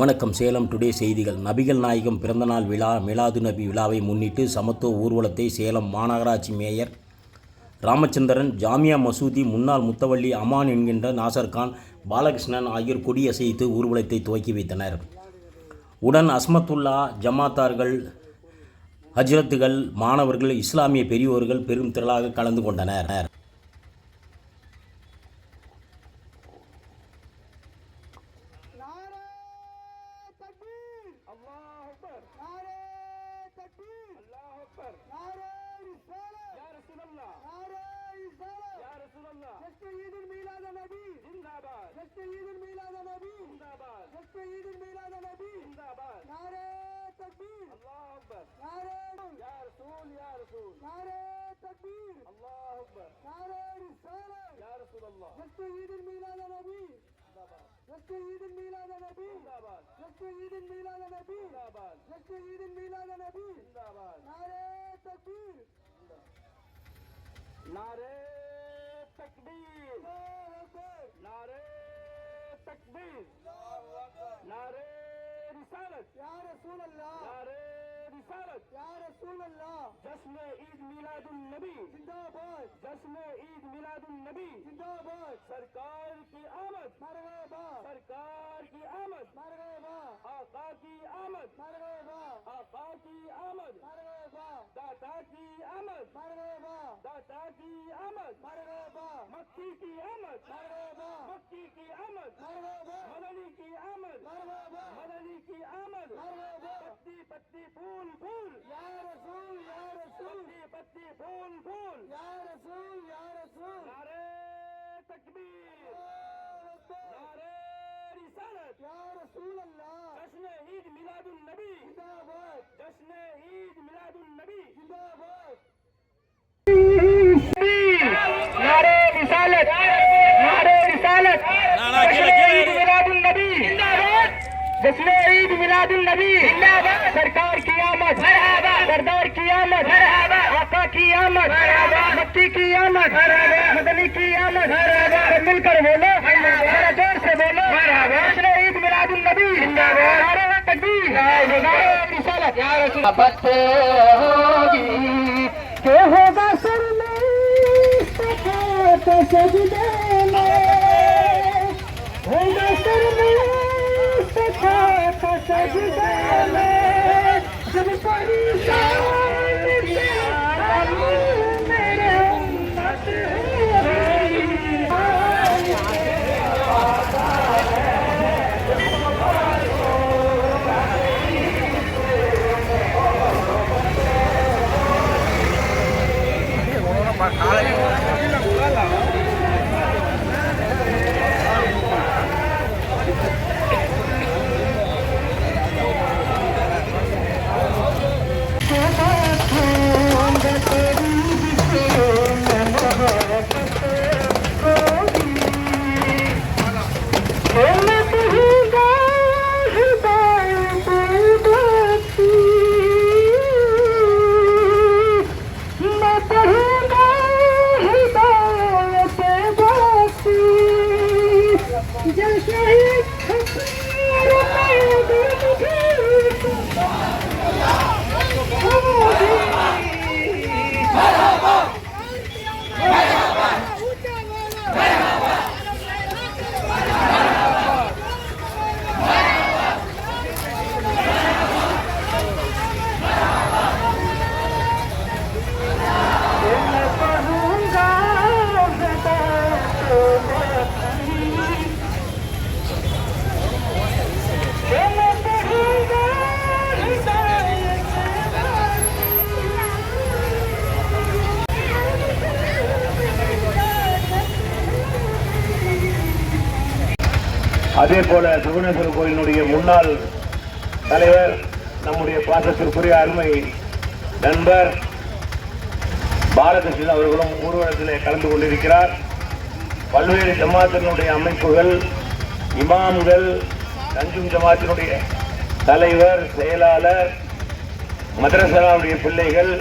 வணக்கம். சேலம் டுடே செய்திகள். நபிகள் நாயகம் பிறந்தநாள் விழா மிலாது நபி விழாவை முன்னிட்டு சமத்துவ ஊர்வலத்தை சேலம் மாநகராட்சி மேயர் ராமச்சந்திரன், ஜாமியா மசூதி முன்னாள் முத்தவள்ளி அமான் என்கின்ற நாசர்கான், பாலகிருஷ்ணன் ஆகியோர் கொடியசைத்து ஊர்வலத்தை துவக்கி வைத்தனர். உடன் அஸ்மத்துல்லா ஜமாத்தார்கள், ஹஜ்ரத்துகள், மாணவர்கள், இஸ்லாமிய பெரியோர்கள் பெரும் திரளாக கலந்து கொண்டனர். नारे तकबीर, नारे तकबीर, नारे रिसालत, या रसूल अल्लाह, नारे रिसालत, या रसूल अल्लाह। जश्न ईद मिलादुन नबी जिंदाबाद, जश्न ईद मिलादुन नबी जिंदाबाद। सरकार की आमद मरहबा, सरकार की आमद मरहबा, आका की आमद मरहबा, आका की आमद मरहबा, दाता की आमद मरहबा, दाता की आमद मरहबा, मक्की की आमद मरहबा, मक्की की आमद मरहबा, मदनी की आमद मरहबा, मदनी की आमद मरहबा। पत्ती पत्ती फूल फूल, या रसूल, या रसूल, पत्ती पत्ती फूल फूल, या रसूल, या रसूल। नारे तकबीर, नारे रिसालत, या रसूल अल्लाह। जश्न ईद मिलादुन नबी जिंदाबाद, जश्न ईद मिलादुन नबी जिंदाबाद। नारे रिसालत, नारे रिसालत, ईद मिलादुन नबी जिंदाबाद, जश्न ईद मिलादुन नबी जिंदाबाद। सरकार की आमद मरहबा, सरदार की आमद मरहबा, आका की आमद मरहबा, मक्की की आमद मरहबा, मदनी की आमद मरहबा। मिलकर बोलो, जरा जोर से बोलो, जश्न ईद मिलादुन नबी जिंदाबाद। नारे तकबीर, नारे रिसालत, या रसूल। मोहब्बत होगी के होगा सर में सजदे में, होगा सर में सजदे में, जब परेशान मेरे उम्मत அதே போல சுகுணேஸ்வரர் கோயிலினுடைய முன்னாள் தலைவர், நம்முடைய பாசத்திற்குரிய அருமை நண்பர் பாலகிருஷ்ணன் அவர்களும் ஊர்வலத்திலே கலந்து கொண்டிருக்கிறார். பல்வேறு ஜமாத்தினுடைய அமைப்புகள், இமாம்கள், நஞ்சும் ஜமாத்தினுடைய தலைவர், செயலாளர், மதரசாவுடைய பிள்ளைகள்,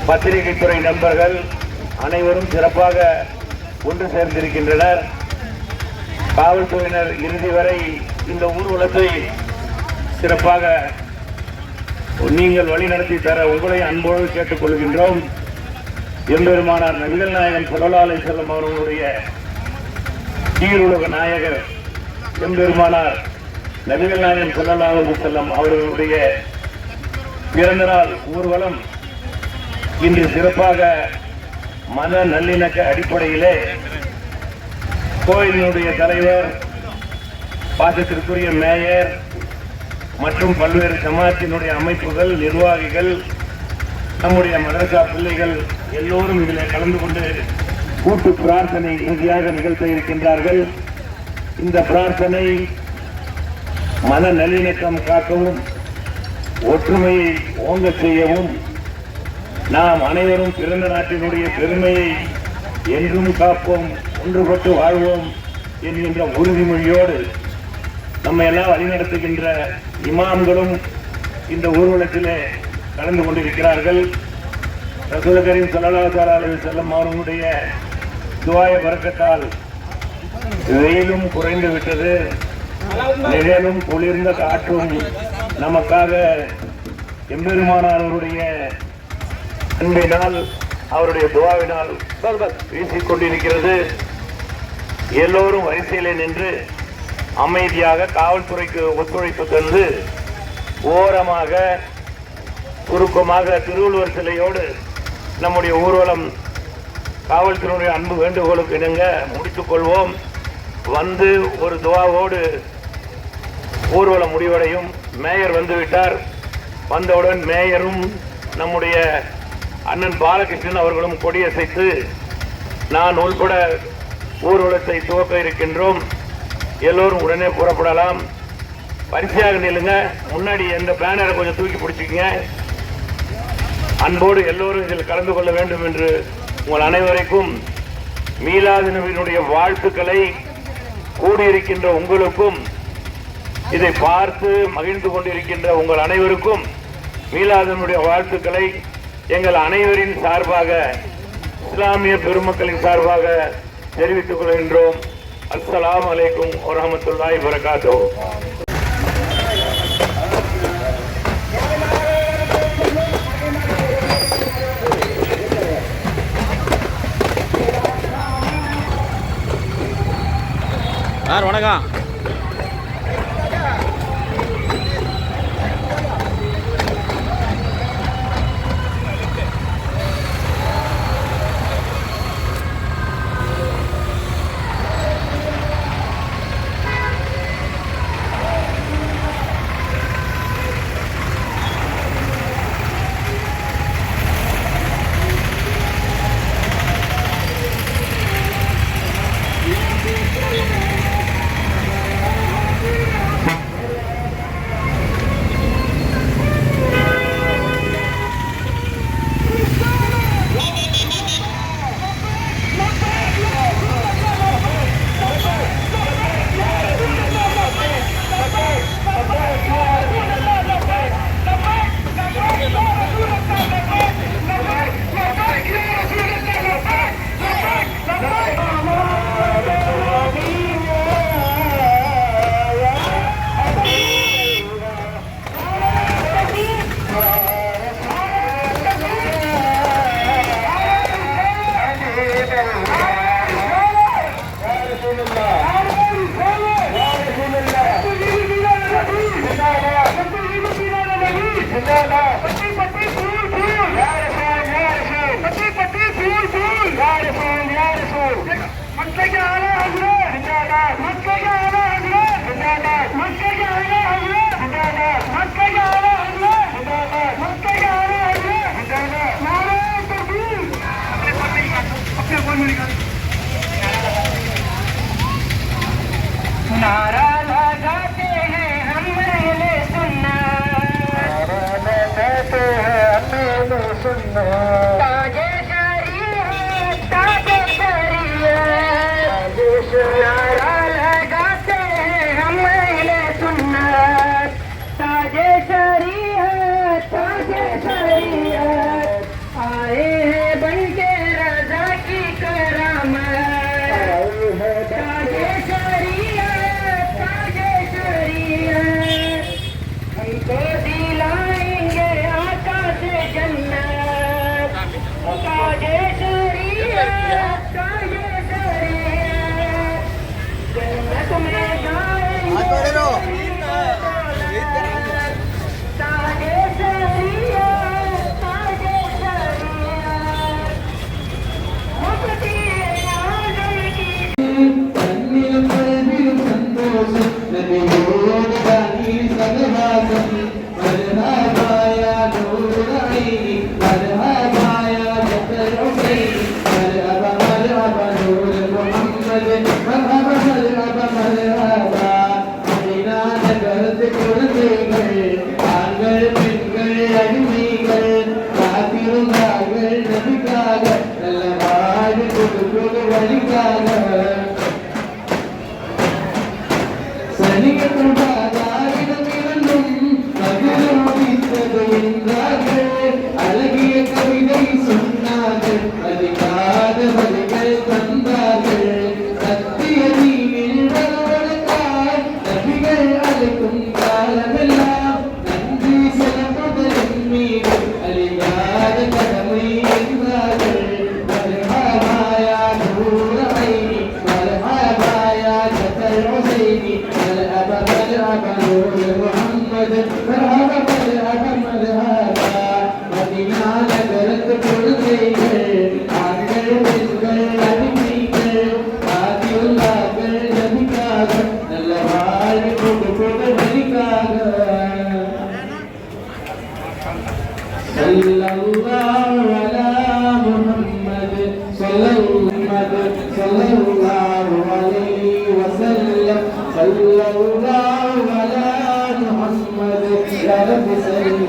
பத்திரிகை துறை நண்பர்கள் அனைவரும் சிறப்பாக ஒன்று சேர்ந்திருக்கின்றனர். காவல்துறையினர் இறுதி வரை இந்த ஊர்வலத்தை சிறப்பாக நீங்கள் வழிநடத்தி தர உங்களை அன்போடு கேட்டுக்கொள்கின்றோம். எம்பெருமானார் நபிகள் நாயகம் ஸல்லல்லாஹு அலைஹி வஸல்லம் அவர்களுடைய ஈருலக நாயகர் எம்பெருமானார் நபிகள் நாயகம் ஸல்லல்லாஹு அலைஹி வஸல்லம் அவர்களுடைய பிறந்த நாள் ஊர்வலம் இன்று சிறப்பாக மத நல்லிணக்க அடிப்படையிலே கோயிலினுடைய தலைவர், பாசத்திற்குரிய மேயர் மற்றும் பல்வேறு ஜமாத்தினுடைய அமைப்புகள், நிர்வாகிகள், நம்முடைய மதரசா பிள்ளைகள் எல்லோரும் இதில் கலந்து கொண்டு கூட்டு பிரார்த்தனை இறுதியாக நிகழ்த்த இருக்கின்றார்கள். இந்த பிரார்த்தனை மன நல்லிணக்கம் காக்கவும், ஒற்றுமையை ஓங்க செய்யவும், நாம் அனைவரும் பிறந்த நாட்டினுடைய பெருமையை என்றும் காப்போம், ஒன்றுபட்டு வாழ்வோம் என்கின்ற உறுதிமொழியோடு நம்மை எல்லாம் வழிநடத்துகின்ற இமாம்களும் இந்த ஊர்வலத்திலே கலந்து கொண்டிருக்கிறார்கள். ரசூல் கரீம் ஸல்லல்லாஹு அலைஹி வஸல்லம் அவர்களுடைய துஆய பரக்கத்தால் வெயிலும் குறைந்து விட்டது, நிழலும் குளிர்ந்த காற்றும் நமக்காக எம்பெருமானாருடைய அன்பினால் அவருடைய துஆவினால் வீசிக்கொண்டிருக்கிறது. எல்லோரும் வரிசையிலே நின்று அமைதியாக காவல்துறைக்கு ஒத்துழைப்பு தந்து ஓரமாக சுருக்கமாக திருவள்ளுவர் சிலையோடு நம்முடைய ஊர்வலம் காவல்துறையுடைய அன்பு வேண்டுகோளுக்கு இணங்க முடித்துக் கொள்வோம். வந்து ஒரு துவாவோடு ஊர்வலம் முடிவடையும். மேயர் வந்துவிட்டார். வந்தவுடன் மேயரும் நம்முடைய அண்ணன் பாலகிருஷ்ணன் அவர்களும் கொடியசைத்து நான் உள்பட ஊர்வலத்தை துவக்க இருக்கின்றோம். எல்லோரும் உடனே புறப்படலாம். வரிசையாக நில்லுங்க. முன்னாடி எந்த பேனரை கொஞ்சம் தூக்கி பிடிச்சிக்கங்க. அன்போடு எல்லோரும் இதில் கலந்து கொள்ள வேண்டும் என்று உங்கள் அனைவருக்கும் மீலாது நபியினுடைய வாழ்த்துக்களை கூடியிருக்கின்ற உங்களுக்கும், இதை பார்த்து மகிழ்ந்து கொண்டிருக்கின்ற உங்கள் அனைவருக்கும் மீலாது நபியுடைய வாழ்த்துக்களை எங்கள் அனைவரின் சார்பாக, இஸ்லாமிய பெருமக்களின் சார்பாக தெரிவித்துக் கொள்கின்றோம். அஸ்ஸலாமு அலைக்கும் வரஹ்மத்துல்லாஹி வபரகாத்துஹு. சார் வணக்கம். नारा लगाते हैं हम अहले सुन्नत, ताजे शरीयत, ताजे शरीयत, नारा लगाते हैं हम अहले सुन्नत, ताजे शरीयत, ताजे शरीयत, आए हैं बनके रज़ा की करामत, ताजे शरीयत, ताजे शरीयत। அழகிய கவிதை சொன்னார்கள், அதிகாத வழிகள் தந்தார்கள். சத்திய தீவில் வரவழைத்தார் நபிகள் அழைக்கும் காலமெல்லாம் நன்றி செலுத்துதலின் மீது அழியாத கடமை என்றார்கள். மர்ஹபாயா நூர் ஐனி, மர்ஹபாயா ஜதல் ஹுசைனி, மர்ஹபா மர்ஹபா நூர் முஹம்மது, மர்ஹபா மர்ஹபா மர்ஹபா. மதீனா நகரத்து குழந்தைகள், ஆண்கள் பெண்கள் அடிமைகள், ஆதியுல்லாக்கள் நபிக்காக, நல்ல வாழ்வு கொடுப்பது நபிக்காக. ஸல்லல்லாஹு அலா முஹம்மது, ஸல்லல்லாஹு அலைஹி வஸல்லம், ஸல்லல்லாஹு அலா முஹம்மது. யா ரப்பி ஸல்லி